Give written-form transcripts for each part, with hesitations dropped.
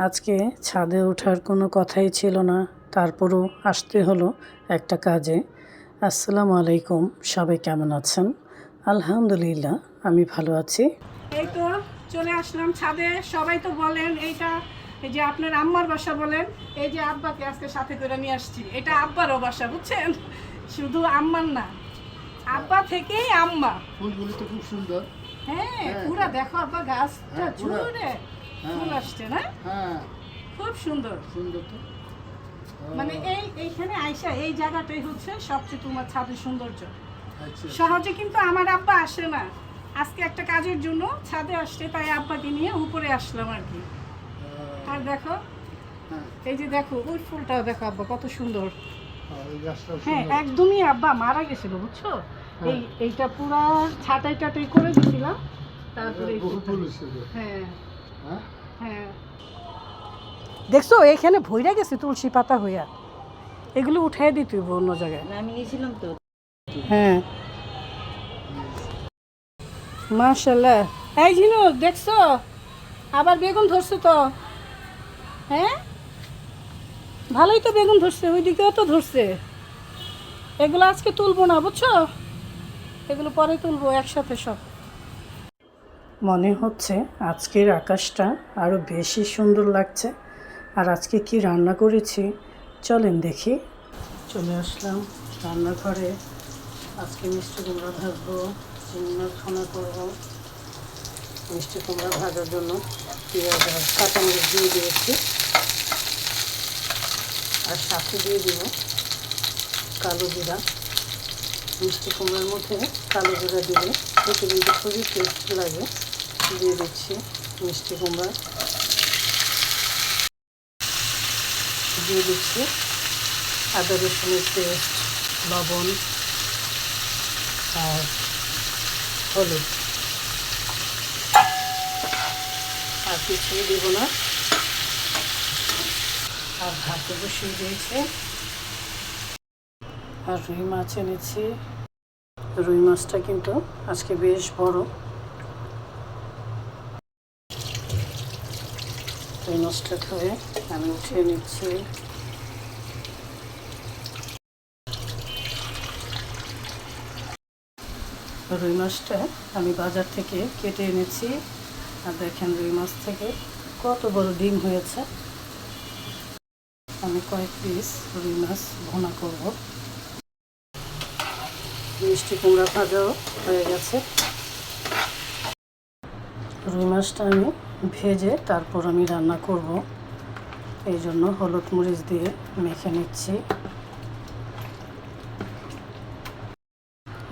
আজকে ছাদে ওঠার কোনো কথাই ছিল না, তারপরও আসতে হলো একটা কাজে। আসসালামু আলাইকুম, সবাই কেমন আছেন? আলহামদুলিল্লাহ, আমি ভালো আছি। এই তো চলে আসলাম ছাদে। সবাই তো বলেন এইটা, এই যে আপনার আম্মার বাসা বলেন। এই যে আব্বাকে আজকে সাথে করে নিয়ে আসছি, এটা আব্বারও বাসা, বুঝছেন? শুধু আম্মার না, আব্বা থেকেই আম্মা। ফুলগুলি তো খুব সুন্দর। হ্যাঁ, পুরা দেখো আব্বা, গাছটা জুড়ে ফুল আসছে না? হ্যাঁ, খুব সুন্দর সুন্দর তো। মানে এইখানে আইসা এই জায়গাটাই হচ্ছে সবচেয়ে তোমার ছাদের সৌন্দর্য। আচ্ছা, সহজে কিন্তু আমার আব্বা আসে না, আজকে একটা কাজের জন্য ছাদে আসছে, তাই আব্বাকে নিয়ে উপরে আসলাম আর কি। আর দেখো, এই যে দেখো ওই ফুলটাও দেখো আব্বা, কত সুন্দর। হ্যাঁ, একদমই আব্বা মারা গেছিল, বুঝছো? এইটা পুরা ছাটাই টাটাই করে দিছিলাম, তারপরে হ্যাঁ হ্যাঁ দেখছো এখানে ভইরা গেছে তুলসী পাতা হইয়া, এগুলো উঠাই দিতে হইব অন্য জায়গায়। আমি গেছিলাম তো। হ্যাঁ, মাশাআল্লাহ। এই জিনু দেখছো, আবার বেগুন ধরছে তো। হ্যাঁ, ভালোই তো বেগুন ধরছে, ওইদিকেও তো ধরছে। এগুলো আজকে তুলবো না, বুঝছো? এগুলো পরে তুলবো একসাথে সব। মনে হচ্ছে আজকের আকাশটা আরও বেশি সুন্দর লাগছে। আর আজকে কি রান্না করেছি চলেন দেখি। চলে আসলাম রান্নাঘরে। আজকে মিষ্টি কুমড়া ভাজবো, চিংড়ি মাছ ভুনা করবো। মিষ্টি কুমড়া ভাজার জন্য পেঁয়াজ আর কাঁচামরিচ দিয়ে দিয়েছি, আর সাথে দিয়ে দিব কালো জিরা। মিষ্টি কুমড়ার মধ্যে কালো জিরা দিলে খেতে কিন্তু খুবই টেস্ট লাগে। দিয়ে দিচ্ছি মিষ্টি কুমড়া, দিয়ে দিচ্ছি আদা রসুনের পেস্ট, লবণ আর হলুদ। আর কিছুই দেবো না। আর ভাতে বসিয়ে দিয়েছে। আর রুই মাছ এনেছি। রুই মাছটা কিন্তু আজকে বেশ বড়। রুই মাছটা ধুয়ে আমি উঠিয়ে নিচ্ছি। রুই মাছটা আমি বাজার থেকে কেটে এনেছি। আর দেখেন রুই মাছ থেকে কত বড় ডিম হয়েছে। আমি কয়েক পিস রুই মাছ ভুনা করব। মিষ্টি কুমড়া ভাজাও হয়ে গেছে। রুই মাছটা আমি ভেজে তারপর আমি রান্না করব, এই জন্য হলুদ মরিচ দিয়ে মেখে নিচ্ছি।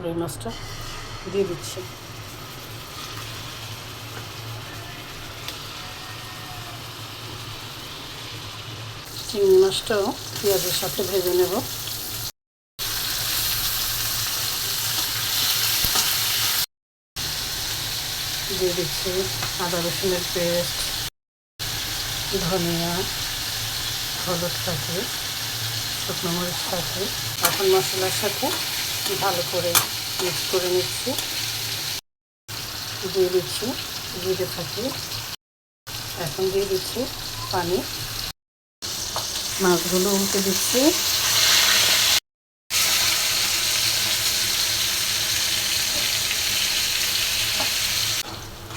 রুই মাছটা দিয়ে দিচ্ছি। চিংড়ি মাছটাও পেঁয়াজের সাথে ভেজে নেব। দিয়ে দিচ্ছি আদা রসুনের পেস্ট, ধনিয়া, হলুদ কাঠি, শুকনো মরিচ কাঠি। এখন মশলার সাথে ভালো করে মিক্স করে নিচ্ছি। দিয়ে দিচ্ছি জিরে কাঠি। এখন দিয়ে দিচ্ছি পানি। মাছগুলো উল্টে দিচ্ছি।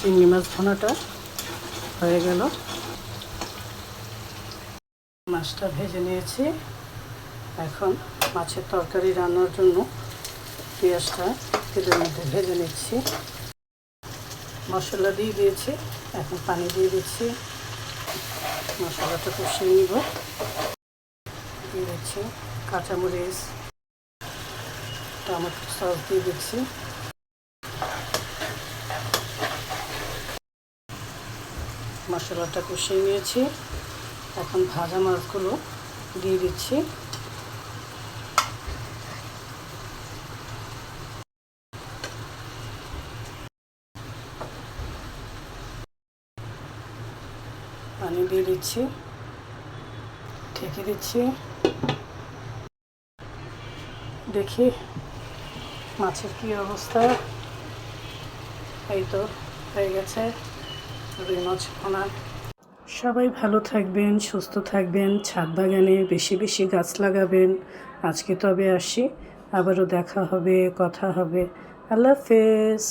চিংড়ি মাছ ভুনাটা হয়ে গেল। মাছটা ভেজে নিয়েছি। এখন মাছের তরকারি রান্নার জন্য পেঁয়াজটা তেলের মধ্যে ভেজে নিচ্ছি। মশলা দিয়ে দিয়েছি, এখন পানি দিয়ে দিচ্ছি। মশলাটা কষিয়ে নিব। দিয়ে দিচ্ছি কাঁচামরিচ, টমেটো সস দিয়ে দিচ্ছি। মশলাটা কষিয়ে নিয়েছি। এখন ভাজা মাছগুলো দিয়ে দিচ্ছি। পানি দিয়ে দিচ্ছি, ঢেকে দিচ্ছি। দেখি মাছের কি অবস্থা। এই তো হয়ে গেছে রুই মাছ ভুনা। সবাই ভালো থাকবেন, সুস্থ থাকবেন, ছাদ বাগানে বেশি বেশি গাছ লাগাবেন। আজকে তবে আসি, আবারও দেখা হবে, কথা হবে। আল্লাহ হাফেজ।